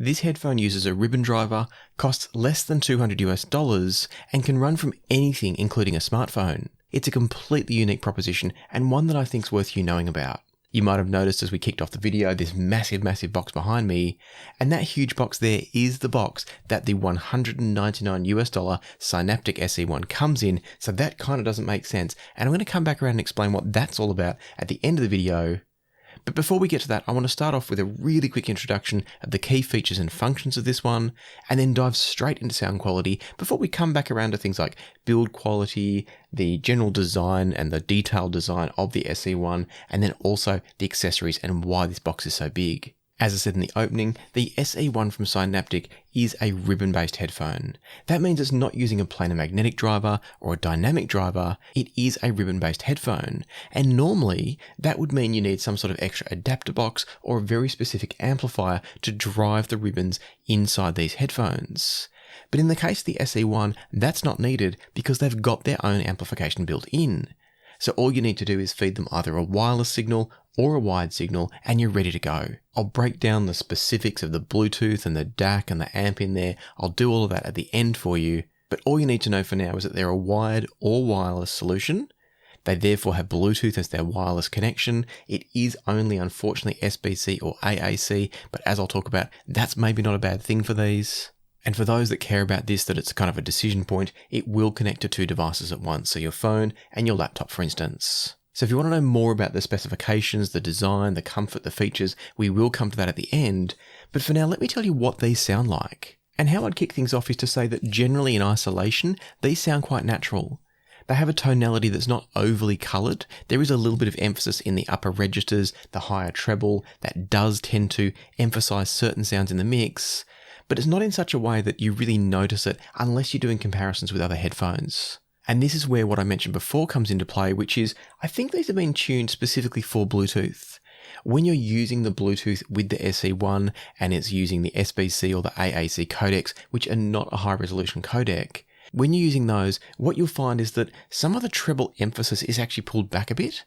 This headphone uses a ribbon driver, costs less than $200 and can run from anything including a smartphone. It's a completely unique proposition and one that I think is worth you knowing about. You might have noticed as we kicked off the video this massive box behind me, and that huge box there is the box that the $199 Sineaptic SE-1 comes in, so that kind of doesn't make sense, and I'm going to come back around and explain what that's all about at the end of the video. But before we get to that, I want to start off with a really quick introduction of the key features and functions of this one, and then dive straight into sound quality before we come back around to things like build quality, the general design and the detailed design of the SE-1, and then also the accessories and why this box is so big. As I said in the opening, the SE-1 from Sineaptic is a ribbon-based headphone. That means it's not using a planar magnetic driver or a dynamic driver, it is a ribbon-based headphone. And normally, that would mean you need some sort of extra adapter box or a very specific amplifier to drive the ribbons inside these headphones. But in the case of the SE-1, that's not needed because they've got their own amplification built in. So all you need to do is feed them either a wireless signal or a wired signal and you're ready to go. I'll break down the specifics of the Bluetooth and the DAC and the amp in there. I'll do all of that at the end for you. But all you need to know for now is that they're a wired or wireless solution. They therefore have Bluetooth as their wireless connection. It is only unfortunately SBC or AAC, but as I'll talk about, that's maybe not a bad thing for these. And for those that care about this, that it's kind of a decision point, it will connect to two devices at once, so your phone and your laptop, for instance. So if you want to know more about the specifications, the design, the comfort, the features, we will come to that at the end. But for now, let me tell you what these sound like. And how I'd kick things off is to say that generally in isolation, these sound quite natural. They have a tonality that's not overly coloured. There is a little bit of emphasis in the upper registers, the higher treble, that does tend to emphasise certain sounds in the mix. But it's not in such a way that you really notice it unless you're doing comparisons with other headphones. And this is where what I mentioned before comes into play, which is, I think these have been tuned specifically for Bluetooth. When you're using the Bluetooth with the SE-1 and it's using the SBC or the AAC codecs, which are not a high resolution codec, when you're using those, what you'll find is that some of the treble emphasis is actually pulled back a bit.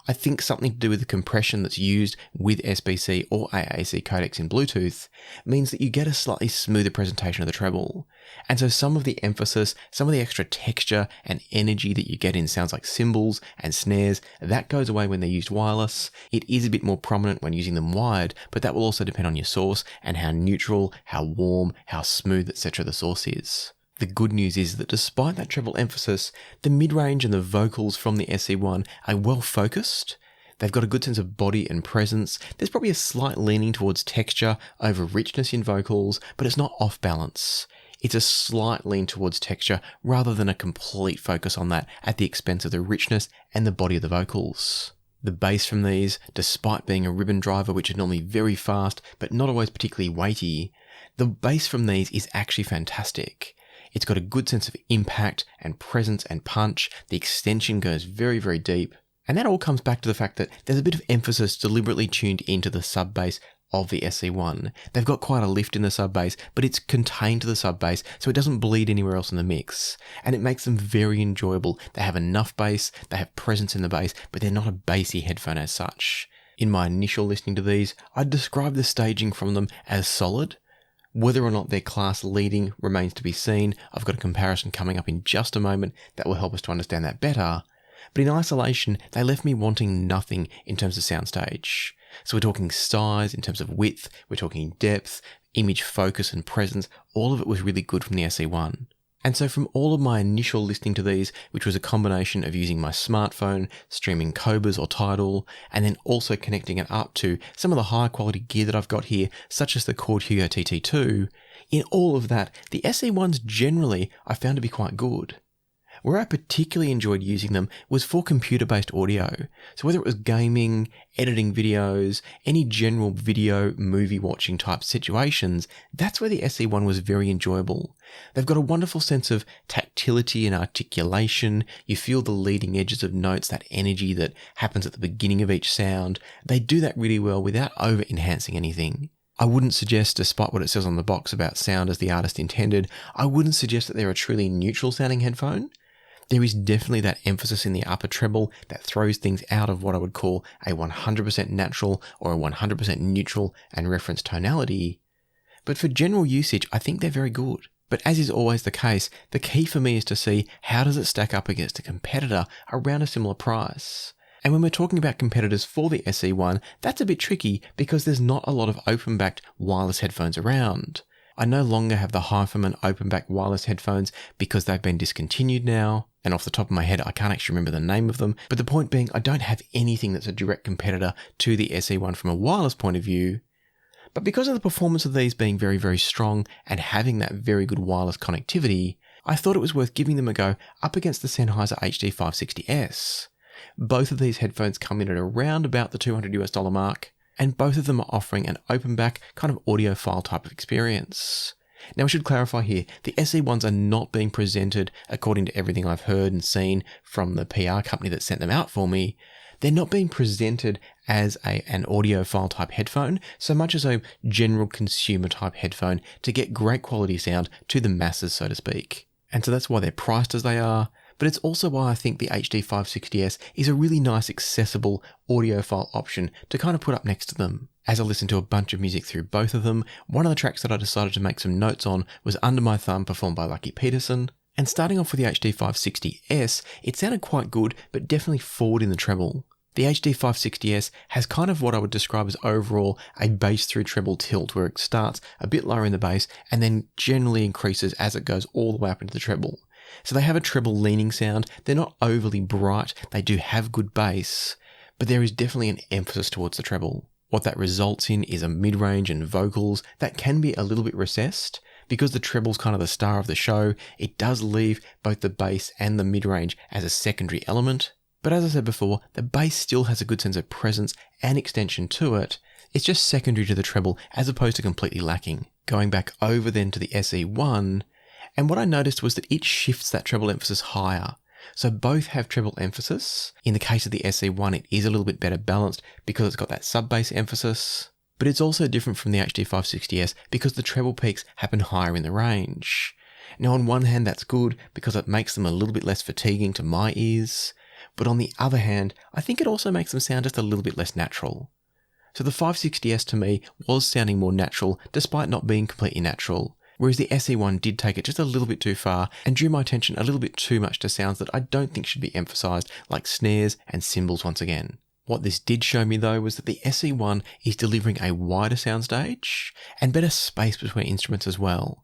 I think something to do with the compression that's used with SBC or AAC codecs in Bluetooth means that you get a slightly smoother presentation of the treble. And so some of the emphasis, some of the extra texture and energy that you get in sounds like cymbals and snares, that goes away when they're used wireless. It is a bit more prominent when using them wired, but that will also depend on your source and how neutral, how warm, how smooth, etc. the source is. The good news is that despite that treble emphasis, the mid-range and the vocals from the SE-1 are well focused. They've got a good sense of body and presence. There's probably a slight leaning towards texture over richness in vocals, but it's not off balance. It's a slight lean towards texture rather than a complete focus on that at the expense of the richness and the body of the vocals. The bass from these, despite being a ribbon driver which is normally very fast but not always particularly weighty, the bass from these is actually fantastic. It's got a good sense of impact and presence and punch. The extension goes very, very deep. And that all comes back to the fact that there's a bit of emphasis deliberately tuned into the sub bass of the SE-1. They've got quite a lift in the sub bass, but it's contained to the sub bass, so it doesn't bleed anywhere else in the mix. And it makes them very enjoyable. They have enough bass, they have presence in the bass, but they're not a bassy headphone as such. In my initial listening to these, I'd describe the staging from them as solid. Whether or not they're class leading remains to be seen. I've got a comparison coming up in just a moment that will help us to understand that better. But in isolation, they left me wanting nothing in terms of soundstage. So we're talking size in terms of width, we're talking depth, image focus and presence. All of it was really good from the SE-1. And so from all of my initial listening to these, which was a combination of using my smartphone, streaming Cobas or Tidal, and then also connecting it up to some of the higher quality gear that I've got here, such as the Chord Hugo TT2, in all of that, the SE-1s generally I found to be quite good. Where I particularly enjoyed using them was for computer-based audio. So whether it was gaming, editing videos, any general video, movie watching type situations, that's where the SE-1 was very enjoyable. They've got a wonderful sense of tactility and articulation. You feel the leading edges of notes, that energy that happens at the beginning of each sound. They do that really well without over-enhancing anything. I wouldn't suggest, despite what it says on the box about sound as the artist intended, I wouldn't suggest that they're a truly neutral sounding headphone. There is definitely that emphasis in the upper treble that throws things out of what I would call a 100% natural or a 100% neutral and reference tonality. but for general usage, I think they're very good. But as is always the case, the key for me is to see how does it stack up against a competitor around a similar price. And when we're talking about competitors for the SE-1, that's a bit tricky because there's not a lot of open-backed wireless headphones around. I no longer have the HEADPHONE open-back wireless headphones because they've been discontinued now. And off the top of my head, I can't actually remember the name of them. But the point being, I don't have anything that's a direct competitor to the SE-1 from a wireless point of view. But because of the performance of these being very, very strong and having that very good wireless connectivity, I thought it was worth giving them a go up against the Sennheiser HD560S. Both of these headphones come in at around about the $200 mark, and both of them are offering an open back kind of audiophile type of experience. Now, I should clarify here, the SE-1s are not being presented according to everything I've heard and seen from the PR company that sent them out for me. They're not being presented as an audiophile type headphone, so much as a general consumer type headphone to get great quality sound to the masses, so to speak. And so that's why they're priced as they are, but it's also why I think the HD560S is a really nice accessible audiophile option to kind of put up next to them. As I listened to a bunch of music through both of them, one of the tracks that I decided to make some notes on was Under My Thumb, performed by Lucky Peterson. And starting off with the HD560S, it sounded quite good, but definitely forward in the treble. The HD560S has kind of what I would describe as overall a bass through treble tilt, where it starts a bit lower in the bass and then generally increases as it goes all the way up into the treble. So they have a treble leaning sound. They're not overly bright. They do have good bass, but there is definitely an emphasis towards the treble. What that results in is a mid-range and vocals that can be a little bit recessed. Because the treble's kind of the star of the show, it does leave both the bass and the mid-range as a secondary element. But as I said before, the bass still has a good sense of presence and extension to it. It's just secondary to the treble as opposed to completely lacking. Going back over then to the SE-1, and what I noticed was that it shifts that treble emphasis higher. So both have treble emphasis. In the case of the SE-1, it is a little bit better balanced because it's got that sub-bass emphasis. But it's also different from the HD560S because the treble peaks happen higher in the range. Now on one hand that's good because it makes them a little bit less fatiguing to my ears, but on the other hand I think it also makes them sound just a little bit less natural. So the 560S to me was sounding more natural despite not being completely natural, whereas the SE-1 did take it just a little bit too far and drew my attention a little bit too much to sounds that I don't think should be emphasised, like snares and cymbals once again. What this did show me though was that the SE-1 is delivering a wider soundstage and better space between instruments as well.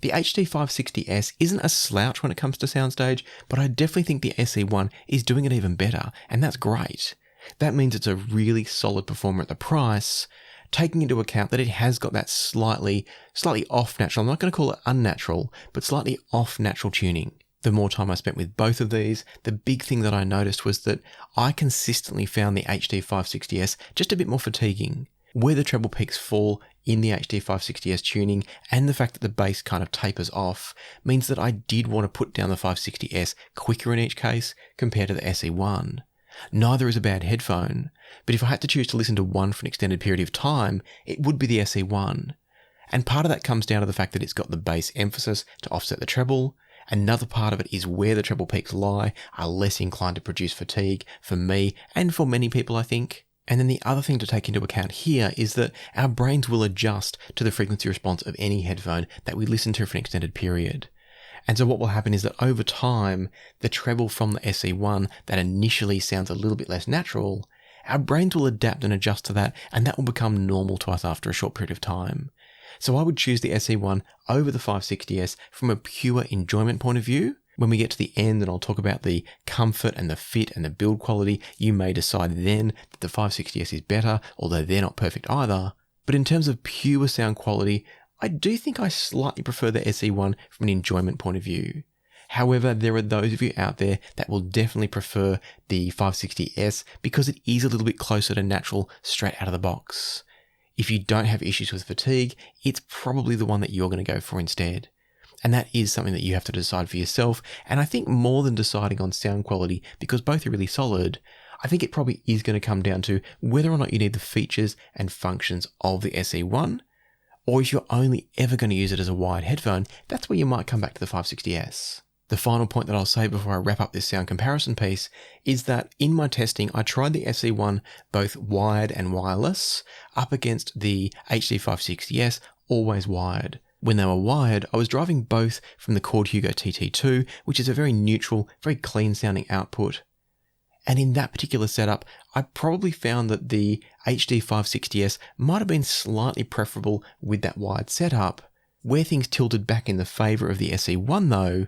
The HD560S isn't a slouch when it comes to soundstage, but I definitely think the SE-1 is doing it even better, and that's great. That means it's a really solid performer at the price, taking into account that it has got that slightly off natural, I'm not going to call it unnatural, but slightly off natural tuning. The more time I spent with both of these, the big thing that I noticed was that I consistently found the HD560S just a bit more fatiguing. Where the treble peaks fall in the HD560S tuning and the fact that the bass kind of tapers off means that I did want to put down the 560S quicker in each case compared to the SE-1. Neither is a bad headphone, but if I had to choose to listen to one for an extended period of time, it would be the SE-1. And part of that comes down to the fact that it's got the bass emphasis to offset the treble. Another part of it is where the treble peaks lie are less inclined to produce fatigue for me and for many people, I think. And then the other thing to take into account here is that our brains will adjust to the frequency response of any headphone that we listen to for an extended period. And so what will happen is that over time, the treble from the SE-1 that initially sounds a little bit less natural, our brains will adapt and adjust to that, and that will become normal to us after a short period of time. So I would choose the SE-1 over the 560S from a pure enjoyment point of view. When we get to the end and I'll talk about the comfort and the fit and the build quality, you may decide then that the 560S is better, although they're not perfect either. But in terms of pure sound quality, I do think I slightly prefer the SE-1 from an enjoyment point of view. However, there are those of you out there that will definitely prefer the 560S because it is a little bit closer to natural straight out of the box. If you don't have issues with fatigue, it's probably the one that you're going to go for instead. And that is something that you have to decide for yourself. And I think more than deciding on sound quality, because both are really solid, I think it probably is going to come down to whether or not you need the features and functions of the SE-1, or if you're only ever going to use it as a wired headphone, that's where you might come back to the 560S. The final point that I'll say before I wrap up this sound comparison piece is that in my testing, I tried the SE-1 both wired and wireless up against the HD560S always wired. When they were wired, I was driving both from the Chord Hugo TT2, which is a very neutral, very clean sounding output. And in that particular setup, I probably found that the HD560S might have been slightly preferable with that wired setup. Where things tilted back in the favour of the SE-1 though,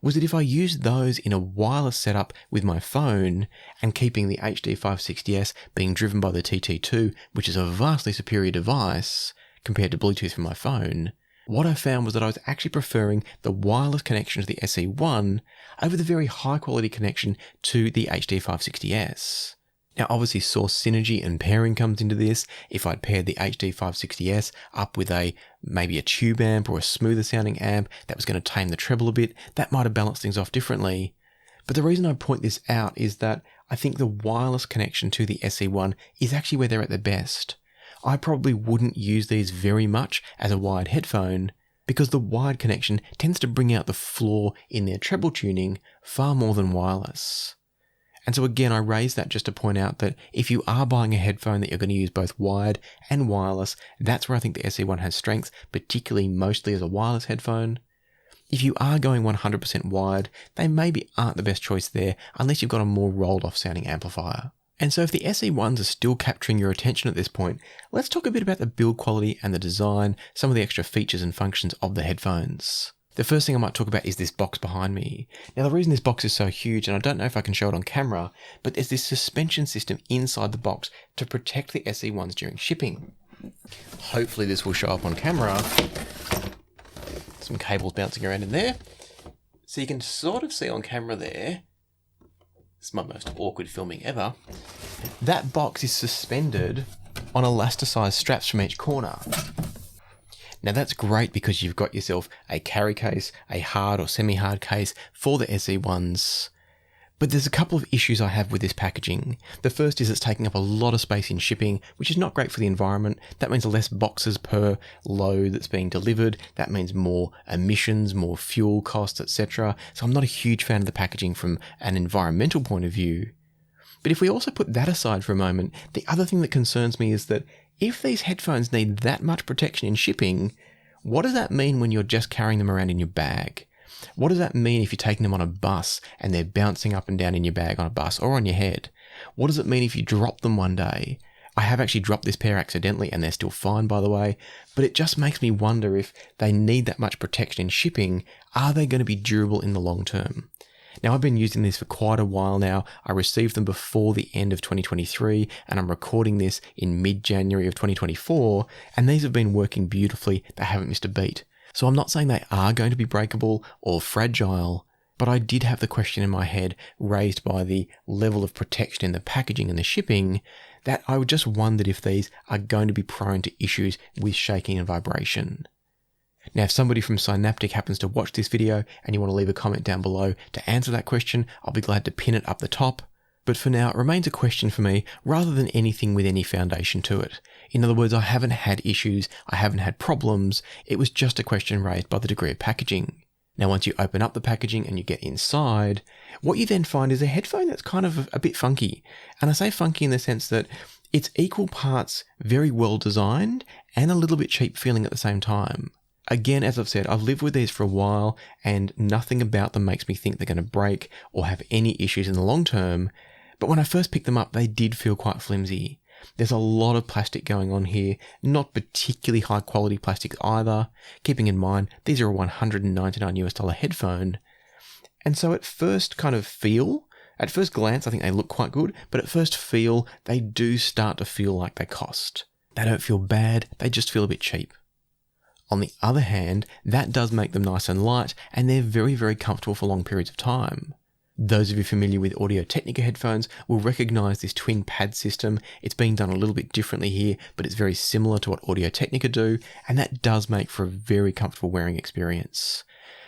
was that if I used those in a wireless setup with my phone and keeping the HD560S being driven by the TT2, which is a vastly superior device compared to Bluetooth from my phone, what I found was that I was actually preferring the wireless connection to the SE-1 over the very high quality connection to the HD560S. Now obviously source synergy and pairing comes into this. If I'd paired the HD560S up with maybe a tube amp or a smoother sounding amp that was going to tame the treble a bit, that might have balanced things off differently. But the reason I point this out is that I think the wireless connection to the SE-1 is actually where they're at their best. I probably wouldn't use these very much as a wired headphone because the wired connection tends to bring out the flaw in their treble tuning far more than wireless. And so again, I raise that just to point out that if you are buying a headphone that you're going to use both wired and wireless, that's where I think the SE-1 has strengths, particularly mostly as a wireless headphone. If you are going 100% wired, they maybe aren't the best choice there unless you've got a more rolled off sounding amplifier. And so if the SE-1s are still capturing your attention at this point, let's talk a bit about the build quality and the design, some of the extra features and functions of the headphones. The first thing I might talk about is this box behind me. Now the reason this box is so huge, and I don't know if I can show it on camera, but there's this suspension system inside the box to protect the SE-1s during shipping. Hopefully this will show up on camera. Some cables bouncing around in there. So you can sort of see on camera there, it's my most awkward filming ever, that box is suspended on elasticized straps from each corner. Now that's great because you've got yourself a carry case, a hard or semi-hard case for the SE-1s. But there's a couple of issues I have with this packaging. The first is it's taking up a lot of space in shipping, which is not great for the environment. That means less boxes per load that's being delivered. That means more emissions, more fuel costs, etc. So I'm not a huge fan of the packaging from an environmental point of view. But if we also put that aside for a moment, the other thing that concerns me is that if these headphones need that much protection in shipping, what does that mean when you're just carrying them around in your bag? What does that mean if you're taking them on a bus and they're bouncing up and down in your bag on a bus or on your head? What does it mean if you drop them one day? I have actually dropped this pair accidentally and they're still fine, by the way, but it just makes me wonder if they need that much protection in shipping, are they going to be durable in the long term? Now, I've been using these for quite a while now. I received them before the end of 2023 and I'm recording this in mid-January of 2024 and these have been working beautifully. They haven't missed a beat. So I'm not saying they are going to be breakable or fragile, but I did have the question in my head raised by the level of protection in the packaging and the shipping that I just wondered if these are going to be prone to issues with shaking and vibration. Now, if somebody from Sineaptic happens to watch this video and you want to leave a comment down below to answer that question, I'll be glad to pin it up the top. But for now, it remains a question for me rather than anything with any foundation to it. In other words, I haven't had issues, I haven't had problems, it was just a question raised by the degree of packaging. Now, once you open up the packaging and you get inside, what you then find is a headphone that's kind of a bit funky. And I say funky in the sense that it's equal parts very well designed and a little bit cheap feeling at the same time. Again, as I've said, I've lived with these for a while and nothing about them makes me think they're going to break or have any issues in the long term. But when I first picked them up, they did feel quite flimsy. There's a lot of plastic going on here, not particularly high quality plastics either. Keeping in mind, these are a $199 headphone. And so at first glance, I think they look quite good, but at first feel, they do start to feel like they cost. They don't feel bad, they just feel a bit cheap. On the other hand, that does make them nice and light, and they're very, very comfortable for long periods of time. Those of you familiar with Audio-Technica headphones will recognize this twin pad system. It's being done a little bit differently here, but it's very similar to what Audio-Technica do, and that does make for a very comfortable wearing experience.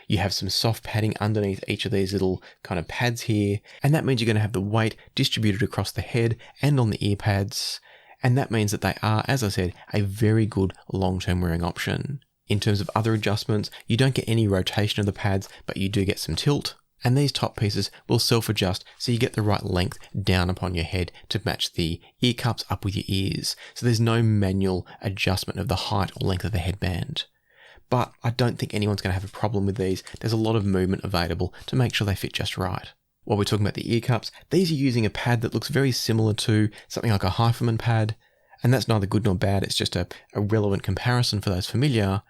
You have some soft padding underneath each of these little kind of pads here, and that means you're going to have the weight distributed across the head and on the ear pads, and that means that they are, as I said, a very good long-term wearing option. In terms of other adjustments, you don't get any rotation of the pads, but you do get some tilt. And these top pieces will self-adjust so you get the right length down upon your head to match the ear cups up with your ears. So there's no manual adjustment of the height or length of the headband. But I don't think anyone's going to have a problem with these. There's a lot of movement available to make sure they fit just right. While we're talking about the ear cups, these are using a pad that looks very similar to something like a HEADPHONE pad. And that's neither good nor bad. It's just a relevant comparison for those familiar.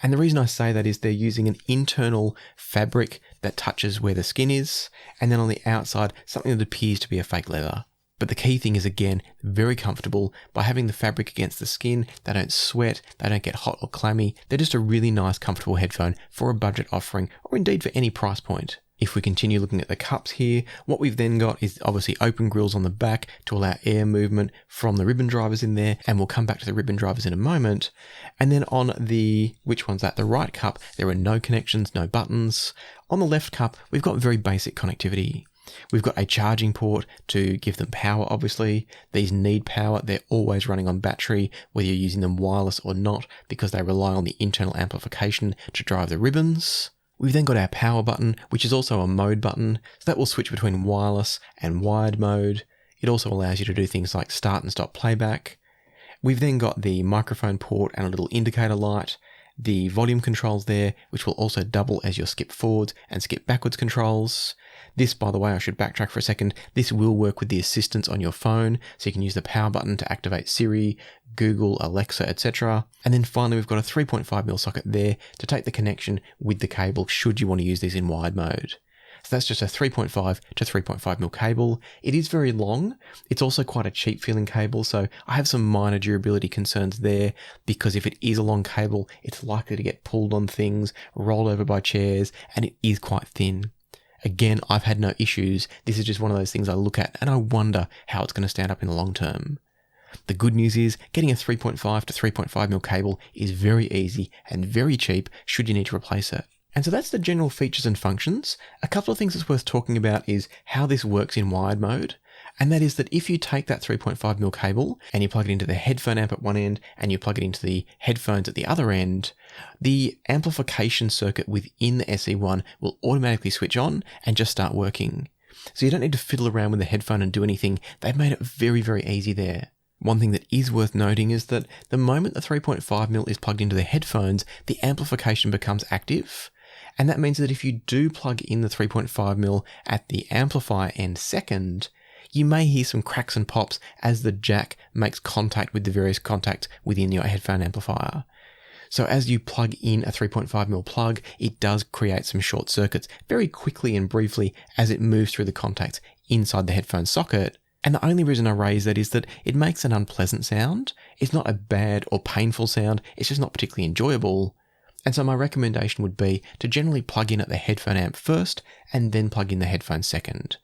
And the reason I say that is they're using an internal fabric that touches where the skin is, and then on the outside, something that appears to be a fake leather. But the key thing is, again, very comfortable. By having the fabric against the skin, they don't sweat, they don't get hot or clammy. They're just a really nice, comfortable headphone for a budget offering, or indeed for any price point. If we continue looking at the cups here, what we've then got is obviously open grills on the back to allow air movement from the ribbon drivers in there, and we'll come back to the ribbon drivers in a moment. And then on the, which one's that? The right cup, there are no connections, no buttons. On the left cup, we've got very basic connectivity. We've got a charging port to give them power, obviously. These need power. They're always running on battery, whether you're using them wireless or not, because they rely on the internal amplification to drive the ribbons. We've then got our power button, which is also a mode button, so that will switch between wireless and wired mode. It also allows you to do things like start and stop playback. We've then got the microphone port and a little indicator light, the volume controls there, which will also double as your skip forwards and skip backwards controls. This, by the way, I should backtrack for a second. This will work with the assistants on your phone, so you can use the power button to activate Siri, Google, Alexa, etc. And then finally, we've got a 3.5mm socket there to take the connection with the cable should you want to use these in wired mode. So that's just a 3.5 to 3.5mm cable. It is very long. It's also quite a cheap feeling cable, so I have some minor durability concerns there, because if it is a long cable, it's likely to get pulled on things, rolled over by chairs, and it is quite thin. Again, I've had no issues. This is just one of those things I look at and I wonder how it's going to stand up in the long term. The good news is getting a 3.5 to 3.5mm cable is very easy and very cheap should you need to replace it. And so that's the general features and functions. A couple of things that's worth talking about is how this works in wired mode. And that is that if you take that 3.5mm cable and you plug it into the headphone amp at one end and you plug it into the headphones at the other end, the amplification circuit within the SE-1 will automatically switch on and just start working. So you don't need to fiddle around with the headphone and do anything. They've made it very, very easy there. One thing that is worth noting is that the moment the 3.5mm is plugged into the headphones, the amplification becomes active. And that means that if you do plug in the 3.5mm at the amplifier end second, you may hear some cracks and pops as the jack makes contact with the various contacts within your headphone amplifier. So as you plug in a 3.5mm plug, it does create some short circuits very quickly and briefly as it moves through the contacts inside the headphone socket. And the only reason I raise that is that it makes an unpleasant sound. It's not a bad or painful sound, it's just not particularly enjoyable. And so my recommendation would be to generally plug in at the headphone amp first and then plug in the headphone second.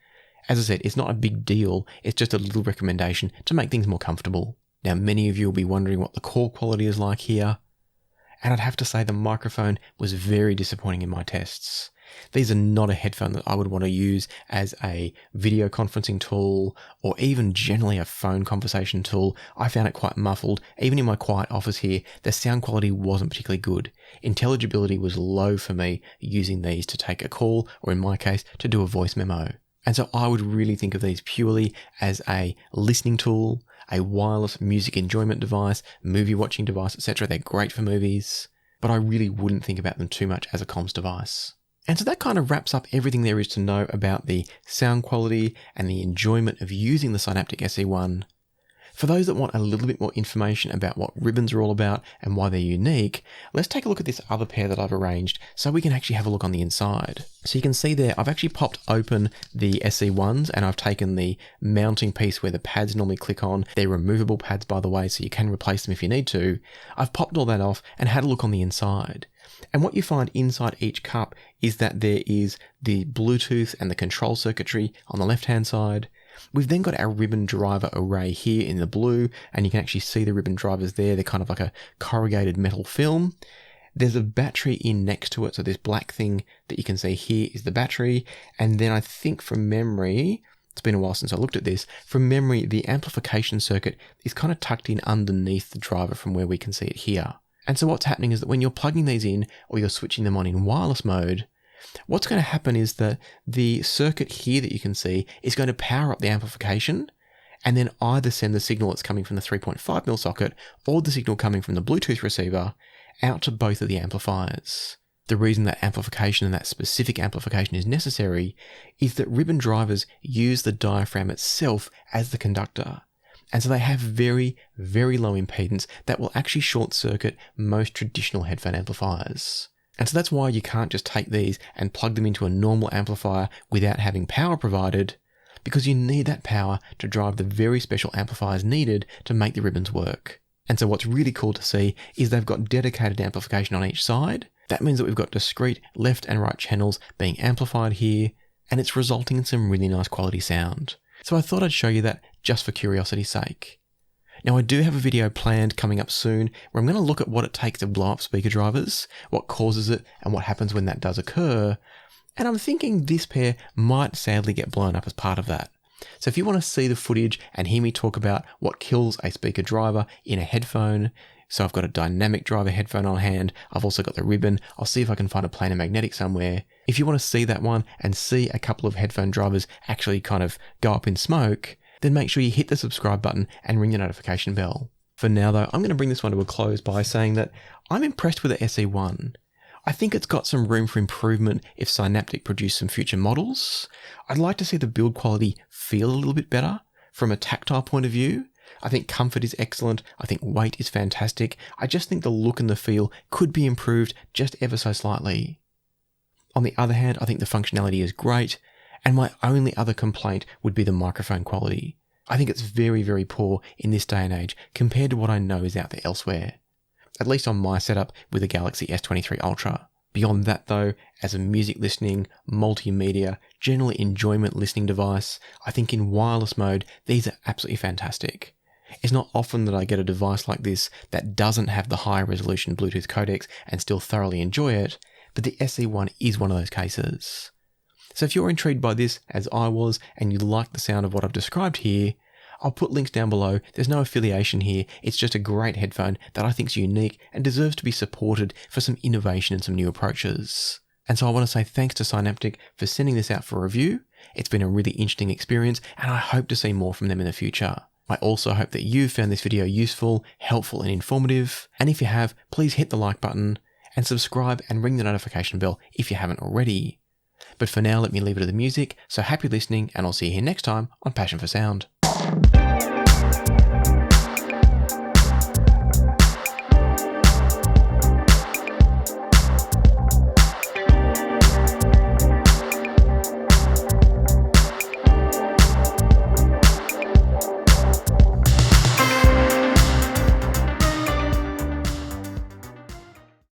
As I said, it's not a big deal, it's just a little recommendation to make things more comfortable. Now, many of you will be wondering what the call quality is like here, and I'd have to say the microphone was very disappointing in my tests. These are not a headphone that I would want to use as a video conferencing tool or even generally a phone conversation tool. I found it quite muffled. Even in my quiet office here, the sound quality wasn't particularly good. Intelligibility was low for me using these to take a call or, in my case, to do a voice memo. And so I would really think of these purely as a listening tool, a wireless music enjoyment device, movie watching device, etc. They're great for movies, but I really wouldn't think about them too much as a comms device. And so that kind of wraps up everything there is to know about the sound quality and the enjoyment of using the Sineaptic SE-1. For those that want a little bit more information about what ribbons are all about and why they're unique, let's take a look at this other pair that I've arranged so we can actually have a look on the inside. So you can see there, I've actually popped open the SE-1s and I've taken the mounting piece where the pads normally click on. They're removable pads, by the way, so you can replace them if you need to. I've popped all that off and had a look on the inside. And what you find inside each cup is that there is the Bluetooth and the control circuitry on the left-hand side. We've then got our ribbon driver array here in the blue, and you can actually see the ribbon drivers there. They're kind of like a corrugated metal film. There's a battery in next to it, so this black thing that you can see here is the battery. And then I think from memory, it's been a while since I looked at this, from memory, the amplification circuit is kind of tucked in underneath the driver from where we can see it here. And so what's happening is that when you're plugging these in or you're switching them on in wireless mode, what's going to happen is that the circuit here that you can see is going to power up the amplification and then either send the signal that's coming from the 3.5mm socket or the signal coming from the Bluetooth receiver out to both of the amplifiers. The reason that amplification and that specific amplification is necessary is that ribbon drivers use the diaphragm itself as the conductor. And so they have very, very low impedance that will actually short circuit most traditional headphone amplifiers. And so that's why you can't just take these and plug them into a normal amplifier without having power provided, because you need that power to drive the very special amplifiers needed to make the ribbons work. And so what's really cool to see is they've got dedicated amplification on each side. That means that we've got discrete left and right channels being amplified here, and it's resulting in some really nice quality sound. So I thought I'd show you that just for curiosity's sake. Now I do have a video planned coming up soon where I'm going to look at what it takes to blow up speaker drivers, what causes it, and what happens when that does occur. And I'm thinking this pair might sadly get blown up as part of that. So if you want to see the footage and hear me talk about what kills a speaker driver in a headphone, so I've got a dynamic driver headphone on hand, I've also got the ribbon, I'll see if I can find a planar magnetic somewhere. If you want to see that one and see a couple of headphone drivers actually kind of go up in smoke, then make sure you hit the subscribe button and ring the notification bell. For now though, I'm going to bring this one to a close by saying that I'm impressed with the SE-1. I think it's got some room for improvement if Sineaptic produce some future models. I'd like to see the build quality feel a little bit better from a tactile point of view. I think comfort is excellent. I think weight is fantastic. I just think the look and the feel could be improved just ever so slightly. On the other hand, I think the functionality is great, and my only other complaint would be the microphone quality. I think it's very, very poor in this day and age compared to what I know is out there elsewhere. At least on my setup with the Galaxy S23 Ultra. Beyond that though, as a music listening, multimedia, generally enjoyment listening device, I think in wireless mode, these are absolutely fantastic. It's not often that I get a device like this that doesn't have the high resolution Bluetooth codecs and still thoroughly enjoy it, but the SE-1 is one of those cases. So if you're intrigued by this as I was and you like the sound of what I've described here, I'll put links down below. There's no affiliation here. It's just a great headphone that I think is unique and deserves to be supported for some innovation and some new approaches. And so I want to say thanks to Sineaptic for sending this out for review. It's been a really interesting experience and I hope to see more from them in the future. I also hope that you found this video useful, helpful and informative. And if you have, please hit the like button and subscribe and ring the notification bell if you haven't already. But for now, let me leave it to the music. So happy listening and I'll see you here next time on Passion for Sound.